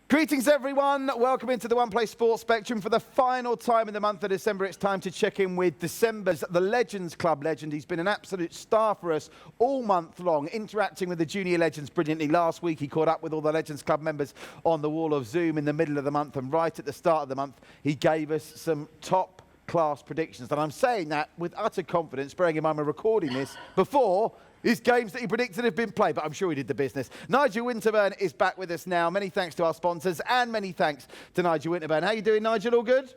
Greetings everyone, welcome into the One Play Sports Spectrum. For the final time in the month of December, it's time to check in with December's The Legends Club legend. He's been an absolute star for us all month long, interacting with the junior legends brilliantly. Last week he caught up with all the Legends Club members on the wall of Zoom in the middle of the month, and right at the start of the month he gave us some top class predictions. And I'm saying that with utter confidence, bearing in mind we're recording this before his games that he predicted have been played, but I'm sure he did the business. Nigel Winterburn is back with us now. Many thanks to our sponsors and many thanks to Nigel Winterburn. How are you doing, Nigel? All good?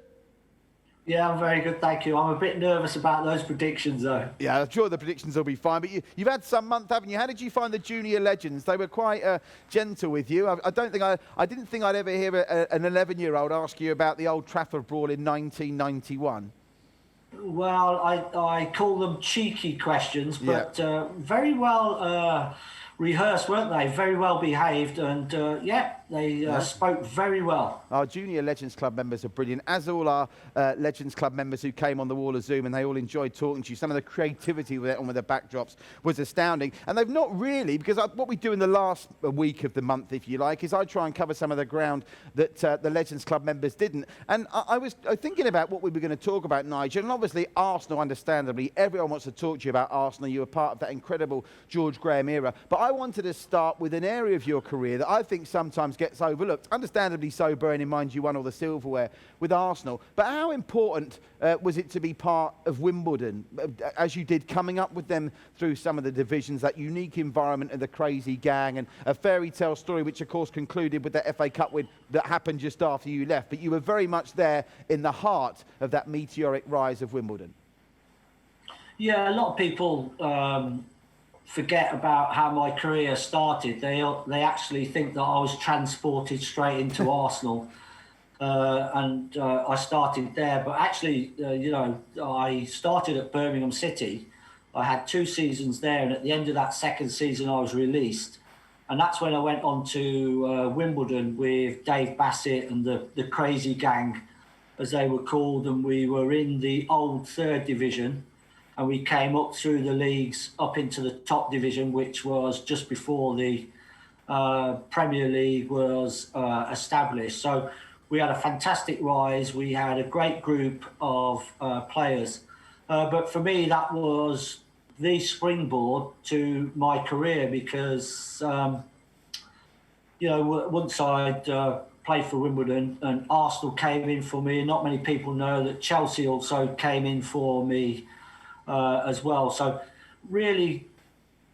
Yeah, I'm very good, thank you. I'm a bit nervous about those predictions, though. Yeah, I'm sure the predictions will be fine. But you've had some month, haven't you? How did you find the junior legends? They were quite gentle with you. I didn't think I'd ever hear an 11-year-old ask you about the Old Trafford brawl in 1991. Well, I call them cheeky questions, but very well rehearsed, weren't they? Very well behaved, and they spoke very well. Our Junior Legends Club members are brilliant, as all our Legends Club members who came on the wall of Zoom, and they all enjoyed talking to you. Some of the creativity with the backdrops was astounding. And they've not really, because what we do in the last week of the month, if you like, is I try and cover some of the ground that the Legends Club members didn't. And I was thinking about what we were going to talk about, Nigel, and obviously Arsenal, understandably. Everyone wants to talk to you about Arsenal. You were part of that incredible George Graham era. But I wanted to start with an area of your career that I think sometimes gets overlooked. Understandably so, bearing in mind you won all the silverware with Arsenal. But how important was it to be part of Wimbledon, as you did, coming up with them through some of the divisions, that unique environment of the crazy gang, and a fairy tale story which of course concluded with the FA Cup win that happened just after you left. But you were very much there in the heart of that meteoric rise of Wimbledon. Yeah, a lot of people forget about how my career started. They actually think that I was transported straight into Arsenal, and I started there. But actually, I started at Birmingham City. I had 2 seasons there, and at the end of that second season, I was released. And that's when I went on to Wimbledon with Dave Bassett and the Crazy Gang, as they were called, and we were in the old 3rd division. And we came up through the leagues up into the top division, which was just before the Premier League was established. So we had a fantastic rise. We had a great group of players. But for me, that was the springboard to my career because, once I'd played for Wimbledon and Arsenal came in for me, and not many people know that Chelsea also came in for me as well. So really,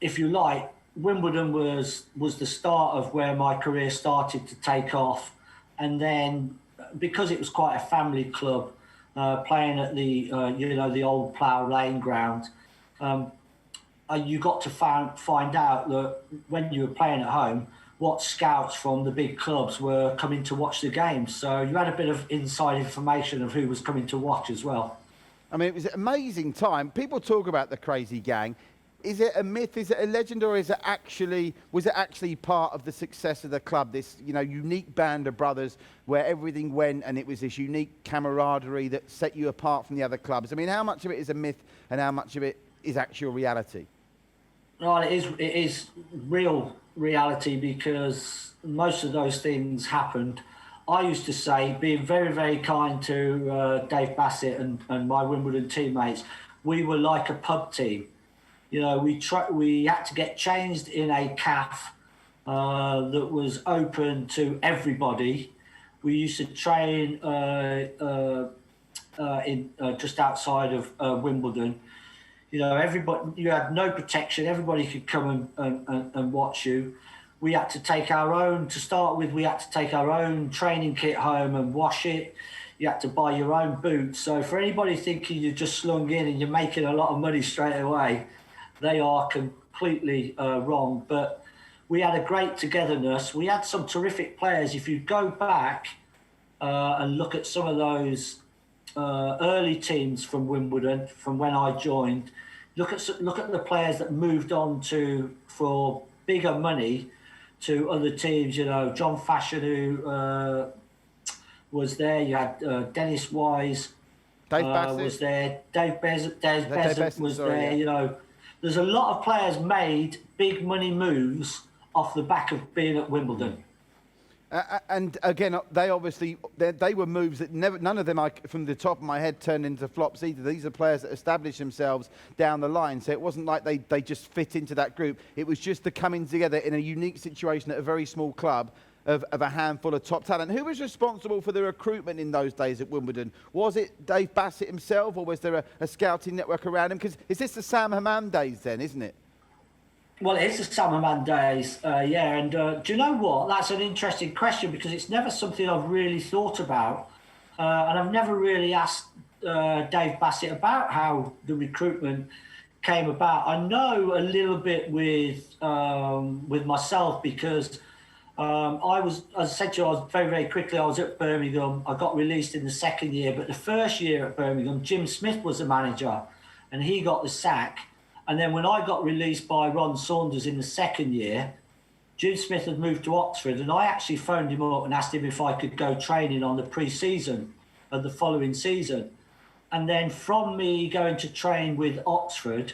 if you like, Wimbledon was the start of where my career started to take off. And then because it was quite a family club, playing at the the old Plough Lane ground, you got to find out that when you were playing at home, what scouts from the big clubs were coming to watch the games. So you had a bit of inside information of who was coming to watch as well. I mean, it was an amazing time. People talk about the Crazy Gang. Is it a myth? Is it a legend? Or was it actually part of the success of the club? This, unique band of brothers where everything went, and it was this unique camaraderie that set you apart from the other clubs. I mean, how much of it is a myth and how much of it is actual reality? Well, it is real reality because most of those things happened. I used to say, being very, very kind to Dave Bassett and my Wimbledon teammates, we were like a pub team. We had to get changed in a cafe that was open to everybody. We used to train in just outside of Wimbledon. Everybody, you had no protection. Everybody could come and watch you. We had to take our own, to start with, we had to take our own training kit home and wash it. You had to buy your own boots. So for anybody thinking you've just slung in and you're making a lot of money straight away, they are completely wrong. But we had a great togetherness. We had some terrific players. If you go back and look at some of those early teams from Wimbledon, from when I joined, look at the players that moved on for bigger money to other teams. John Fashion, who was there. You had Dennis Wise, Dave Bassett was there. Dave Bassett was there. There's a lot of players made big money moves off the back of being at Wimbledon. And again, they obviously they were moves that none of them, from the top of my head, turned into flops either. These are players that established themselves down the line, so it wasn't like they just fit into that group. It was just the coming together in a unique situation at a very small club of a handful of top talent. Who was responsible for the recruitment in those days at Wimbledon? Was it Dave Bassett himself, or was there a scouting network around him? Because is this the Sam Hammam days then, isn't it? Well, it's the Summerman days, yeah. And do you know what? That's an interesting question, because it's never something I've really thought about. And I've never really asked Dave Bassett about how the recruitment came about. I know a little bit with myself, because I was, as I said to you, I was very quickly, I was at Birmingham. I got released in the second year, but the first year at Birmingham, Jim Smith was the manager, and he got the sack. And then when I got released by Ron Saunders in the second year, Jim Smith had moved to Oxford, and I actually phoned him up and asked him if I could go training on the pre-season of the following season. And then from me going to train with Oxford,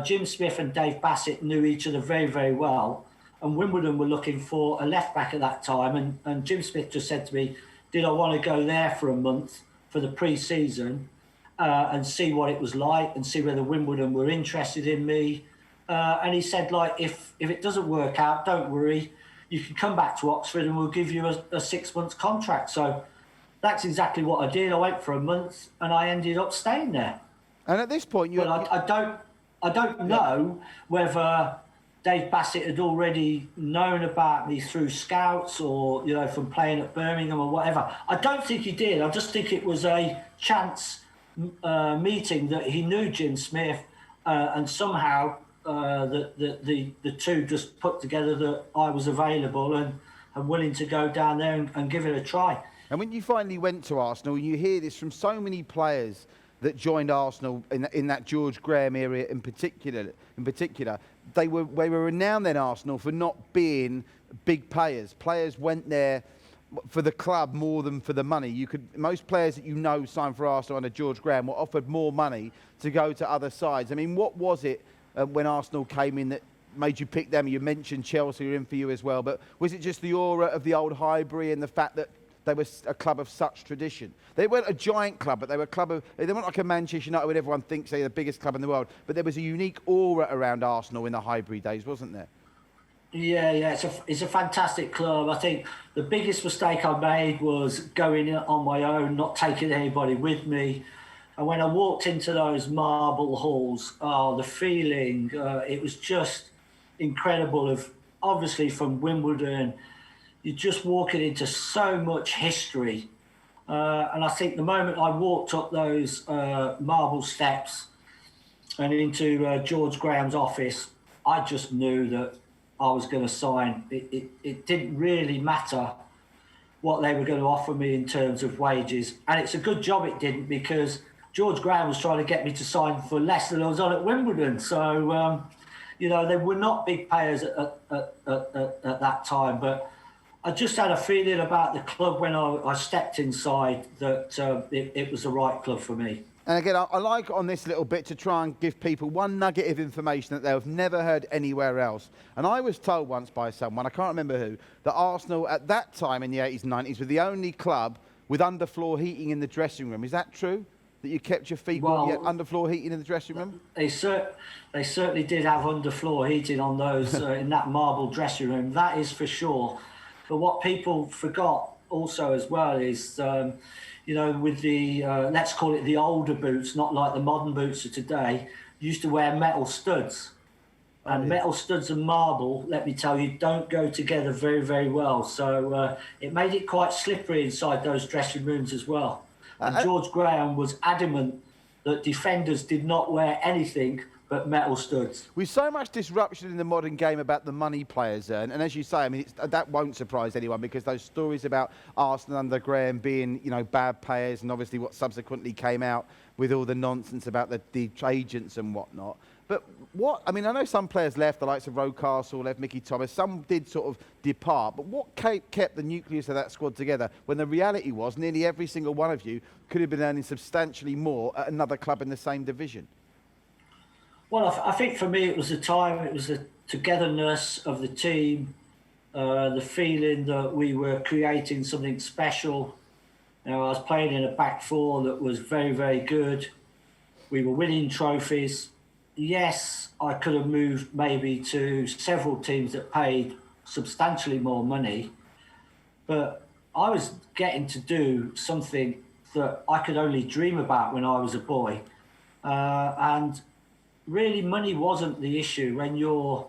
Jim Smith and Dave Bassett knew each other very well. And Wimbledon were looking for a left-back at that time. And Jim Smith just said to me, did I want to go there for a month for the pre-season? And see what it was like, and see whether Wimbledon were interested in me. And he said, like, if it doesn't work out, don't worry. You can come back to Oxford and we'll give you a 6 month contract. So that's exactly what I did. I went for a month and I ended up staying there. And at this point, I don't know whether Dave Bassett had already known about me through scouts, or, you know, from playing at Birmingham or whatever. I don't think he did. I just think it was a chance meeting that he knew Jim Smith, and somehow the two just put together that I was available and willing to go down there and give it a try. And when you finally went to Arsenal, you hear this from so many players that joined Arsenal in that George Graham era in particular. They were renowned then, Arsenal, for not being big payers. Players went there for the club more than for the money. Most players that you know signed for Arsenal under George Graham were offered more money to go to other sides. I mean, what was it when Arsenal came in that made you pick them? You mentioned Chelsea were in for you as well, but was it just the aura of the old Highbury and the fact that they were a club of such tradition? They weren't a giant club, but they were they weren't like a Manchester United where everyone thinks they're the biggest club in the world, but there was a unique aura around Arsenal in the Highbury days, wasn't there? Yeah, it's a fantastic club. I think the biggest mistake I made was going on my own, not taking anybody with me. And when I walked into those marble halls, the feeling, it was just incredible. Obviously from Wimbledon, you're just walking into so much history. And I think the moment I walked up those marble steps and into George Graham's office, I just knew that I was going to sign. It didn't really matter what they were going to offer me in terms of wages. And it's a good job it didn't, because George Graham was trying to get me to sign for less than I was on at Wimbledon. So, you know, they were not big payers at that time. But I just had a feeling about the club when I stepped inside that it was the right club for me. And again, I like on this little bit to try and give people one nugget of information that they've never heard anywhere else. And I was told once by someone, I can't remember who, that Arsenal at that time in the 80s and 90s were the only club with underfloor heating in the dressing room. Is that true? That you kept your feet warm, you had underfloor heating in the dressing room? They certainly did have underfloor heating on those in that marble dressing room. That is for sure. But what people forgot also as well is, you know, with the, let's call it the older boots, not like the modern boots of today, used to wear metal studs. And metal studs and marble, let me tell you, don't go together very well. So it made it quite slippery inside those dressing rooms as well. And George Graham was adamant that defenders did not wear anything but metal studs. With so much disruption in the modern game about the money players earn, and as you say, I mean, that won't surprise anyone, because those stories about Arsenal under Graham being, you know, bad players, and obviously what subsequently came out with all the nonsense about the agents and whatnot. But I mean, I know some players left, the likes of Rocastle left, Mickey Thomas, some did sort of depart, but what kept the nucleus of that squad together when the reality was nearly every single one of you could have been earning substantially more at another club in the same division? Well, I think for me it was the time, it was the togetherness of the team. the feeling that we were creating something special. You know, I was playing in a back four that was very, very good. We were winning trophies. Yes, I could have moved maybe to several teams that paid substantially more money, but I was getting to do something that I could only dream about when I was a boy. And really, money wasn't the issue. When you're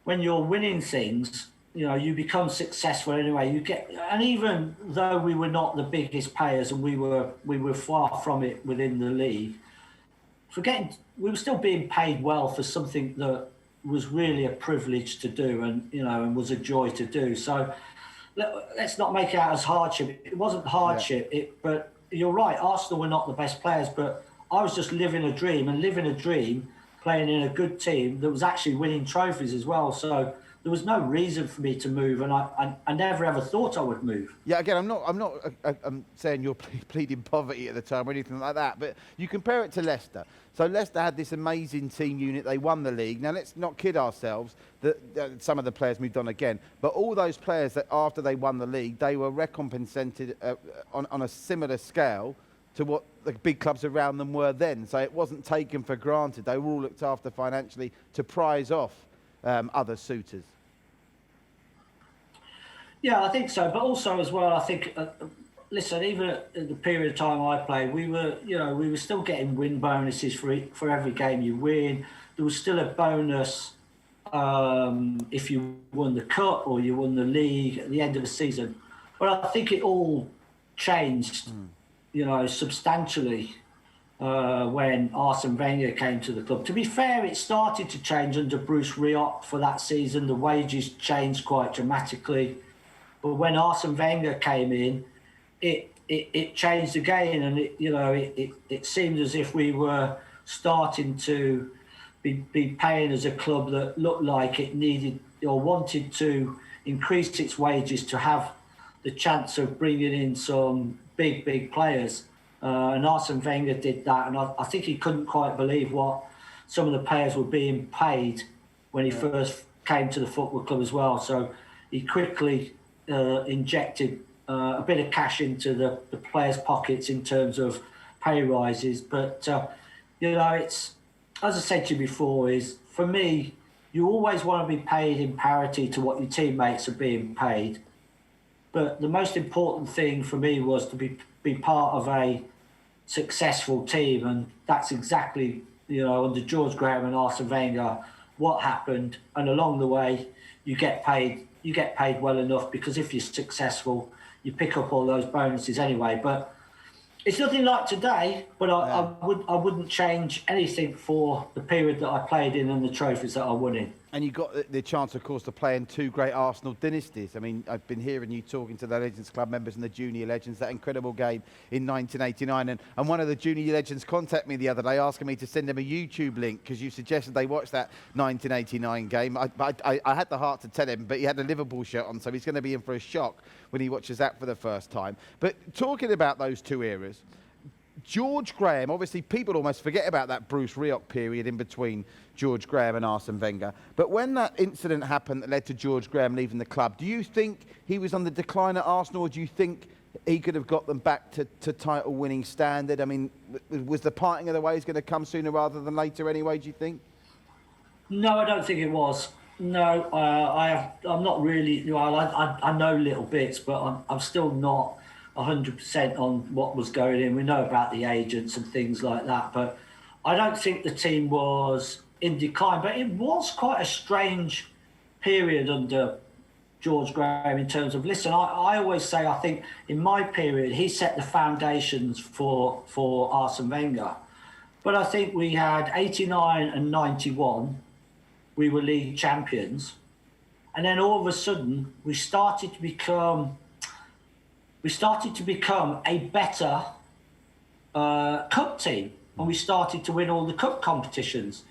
winning things, you know, you become successful anyway. You get, and even though we were not the biggest players and we were far from it within the league, we were still being paid well for something that was really a privilege to do, and you know, and was a joy to do. So let's not make it out as hardship. It wasn't hardship. Yeah. But you're right. Arsenal were not the best players, but I was just living a dream, playing in a good team that was actually winning trophies as well. So there was no reason for me to move, and I never ever thought I would move. Yeah, again, I'm saying you're pleading poverty at the time or anything like that, but you compare it to Leicester. So Leicester had this amazing team unit. They won the league. Now let's not kid ourselves that some of the players moved on again, but all those players that after they won the league, they were recompensated on a similar scale to what the big clubs around them were then. So it wasn't taken for granted. They were all looked after financially to prize off other suitors. Yeah, I think so. But also as well, I think, listen, even at the period of time I played, we were still getting win bonuses for every game you win. There was still a bonus if you won the cup or you won the league at the end of the season. But I think it all changed, you know, substantially when Arsene Wenger came to the club. To be fair, it started to change under Bruce Rioch for that season. The wages changed quite dramatically. But when Arsene Wenger came in, it changed again, and it seemed as if we were starting to be paying as a club that looked like it needed or wanted to increase its wages to have the chance of bringing in some big players. And Arsene Wenger did that, and I think he couldn't quite believe what some of the players were being paid when he first came to the football club as well. So he quickly injected a bit of cash into the players' pockets in terms of pay rises. But, it's, as I said to you before, is for me, you always want to be paid in parity to what your teammates are being paid. But the most important thing for me was to be part of a successful team. And that's exactly, under George Graham and Arsene Wenger, what happened. And along the way, you get paid well enough, because if you're successful, you pick up all those bonuses anyway. But it's nothing like today, but I wouldn't change anything for the period that I played in and the trophies that I won in. And you got the chance, of course, to play in two great Arsenal dynasties. I mean, I've been hearing you talking to the Legends Club members and the Junior Legends, that incredible game in 1989. And one of the Junior Legends contacted me the other day asking me to send them a YouTube link because you suggested they watch that 1989 game. I had the heart to tell him, but he had a Liverpool shirt on, so he's going to be in for a shock when he watches that for the first time. But talking about those two eras, George Graham, obviously people almost forget about that Bruce Rioch period in between George Graham and Arsene Wenger. But when that incident happened that led to George Graham leaving the club, do you think he was on the decline at Arsenal, or do you think he could have got them back to title-winning standard? I mean, was the parting of the ways going to come sooner rather than later anyway, do you think? No, I don't think it was. No, I'm not really... Well, I know little bits, but I'm still not 100% on what was going in. We know about the agents and things like that, but I don't think the team was in decline. But it was quite a strange period under George Graham in terms of, listen, I always say, I think in my period, he set the foundations for Arsene Wenger. But I think we had 89 and 91, we were league champions. And then all of a sudden, we started to become a better cup team, and we started to win all the cup competitions.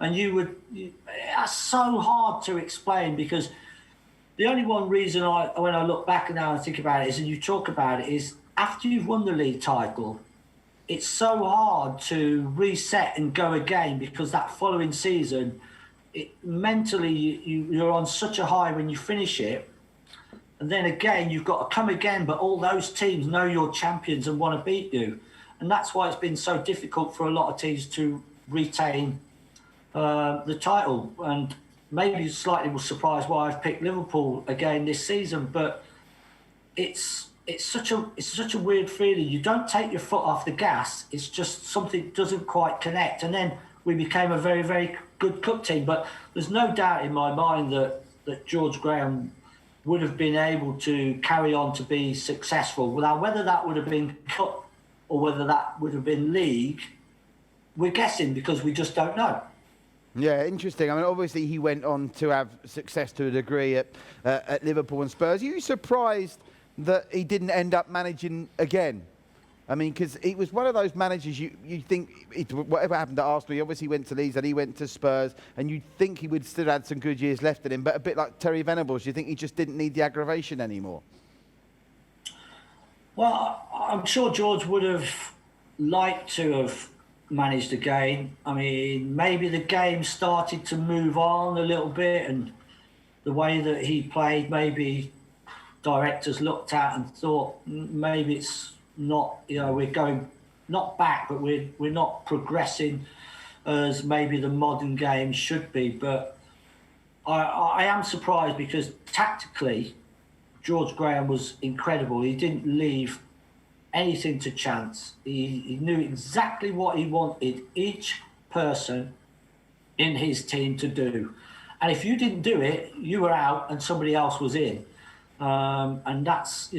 And that's so hard to explain, because the only one reason when I look back now and think about it is, and you talk about it, is after you've won the league title, it's so hard to reset and go again, because that following season, mentally you're on such a high when you finish it, and then again you've got to come again. But all those teams know you're champions and want to beat you, and that's why it's been so difficult for a lot of teams to retain the title. And maybe you slightly was surprised why I've picked Liverpool again this season, but it's such a weird feeling. You don't take your foot off the gas. It's just something doesn't quite connect. And then we became a very, very good cup team. But there's no doubt in my mind that George Graham would have been able to carry on to be successful. Now, whether that would have been cup or whether that would have been league, we're guessing because we just don't know. Yeah, interesting. I mean, obviously he went on to have success to a degree at Liverpool and Spurs. Are you surprised that he didn't end up managing again? I mean, because he was one of those managers you think, whatever happened to Arsenal, he obviously went to Leeds and he went to Spurs, and you'd think he would still had some good years left in him, but a bit like Terry Venables, you think he just didn't need the aggravation anymore? Well, I'm sure George would have liked to have managed again. I mean, maybe the game started to move on a little bit, and the way that he played, maybe directors looked at and thought maybe it's not, we're going not back, but we're not progressing as maybe the modern game should be. But I am surprised because tactically George Graham was incredible. He didn't leave anything to chance. He knew exactly what he wanted each person in his team to do, and if you didn't do it, you were out and somebody else was in. And that's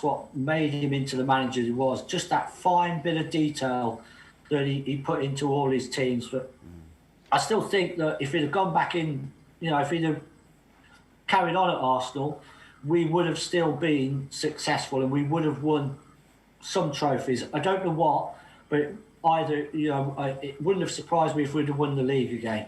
what made him into the manager he was. Just that fine bit of detail that he put into all his teams. But I still think that if he'd have gone back in, if he'd have carried on at Arsenal, we would have still been successful and we would have won some trophies. I don't know what, but either, it wouldn't have surprised me if we'd have won the league again.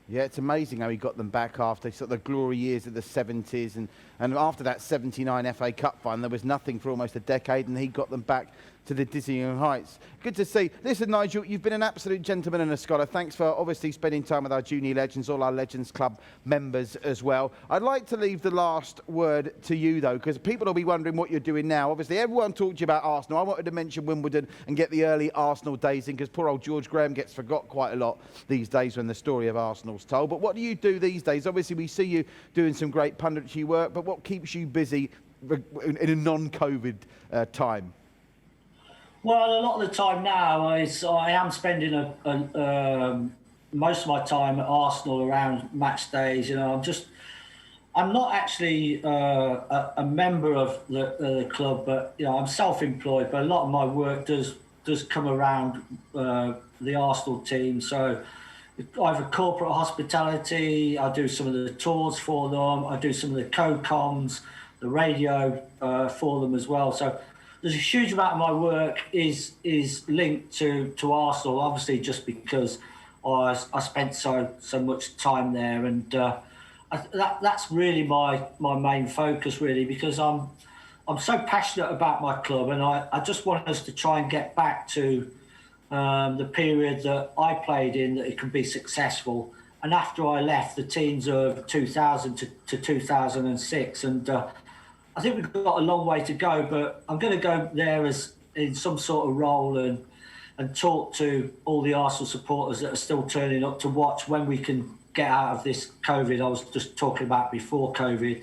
Yeah, it's amazing how he got them back after sort of the glory years of the 70s. And after that 79 FA Cup final, there was nothing for almost a decade, and he got them back to the dizzying heights. Good to see. Listen, Nigel, you've been an absolute gentleman and a scholar. Thanks for obviously spending time with our junior legends, all our Legends Club members as well. I'd like to leave the last word to you, though, because people will be wondering what you're doing now. Obviously, everyone talked to you about Arsenal. I wanted to mention Wimbledon and get the early Arsenal days in, because poor old George Graham gets forgot quite a lot these days when the story of Arsenal's told. But what do you do these days? Obviously, we see you doing some great punditry work, but what keeps you busy in a non-COVID time? Well, a lot of the time now I am spending most of my time at Arsenal around match days. I'm not actually a member of the club, but I'm self-employed. But a lot of my work does come around the Arsenal team. So either corporate hospitality, I do some of the tours for them, I do some of the co-coms, the radio for them as well. So there's a huge amount of my work is linked to Arsenal, obviously just because I spent so much time there, and that's really my main focus, really, because I'm so passionate about my club, and I just want us to try and get back to the period that I played in, that it could be successful. And after I left, the teams of 2000 to 2006, and I think we've got a long way to go, but I'm going to go there as in some sort of role and talk to all the Arsenal supporters that are still turning up to watch when we can get out of this COVID I was just talking about before COVID.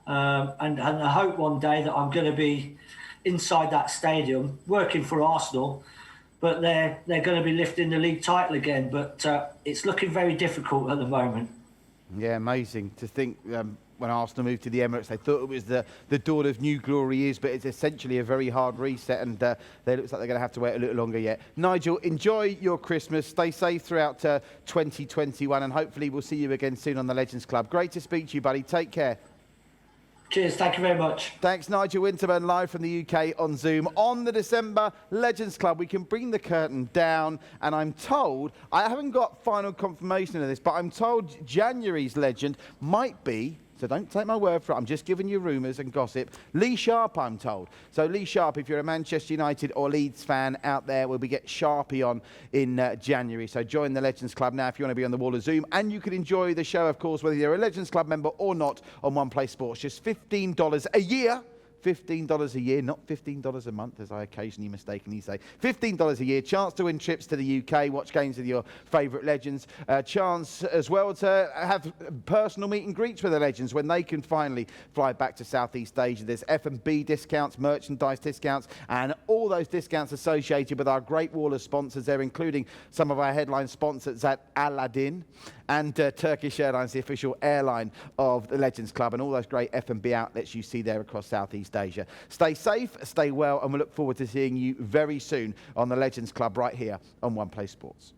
And I hope one day that I'm going to be inside that stadium working for Arsenal, but they're going to be lifting the league title again. But it's looking very difficult at the moment. Yeah, amazing to think when Arsenal moved to the Emirates, they thought it was the dawn of new glory years, but it's essentially a very hard reset, and it looks like they're going to have to wait a little longer yet. Nigel, enjoy your Christmas. Stay safe throughout 2021, and hopefully we'll see you again soon on the Legends Club. Great to speak to you, buddy. Take care. Cheers, thank you very much. Thanks, Nigel Winterburn, live from the UK on Zoom. On the December Legends Club, we can bring the curtain down, and I'm told, I haven't got final confirmation of this, but I'm told January's legend might be So don't take my word for it. I'm just giving you rumours and gossip. Lee Sharp, I'm told. So Lee Sharp, if you're a Manchester United or Leeds fan out there, we'll be getting Sharpie on in January. So join the Legends Club now if you want to be on the wall of Zoom. And you can enjoy the show, of course, whether you're a Legends Club member or not, on One Play Sports. Just $15 a year. $15 a year, not $15 a month, as I occasionally mistakenly say. $15 a year, chance to win trips to the UK, watch games with your favourite legends, chance as well to have personal meet and greets with the legends when they can finally fly back to Southeast Asia. There's F&B discounts, merchandise discounts, and all those discounts associated with our great wall of sponsors there, including some of our headline sponsors at Aladdin and Turkish Airlines, the official airline of the Legends Club, and all those great F&B outlets you see there across Southeast Asia. Stay safe, stay well, and we look forward to seeing you very soon on the Legends Club right here on One Play Sports.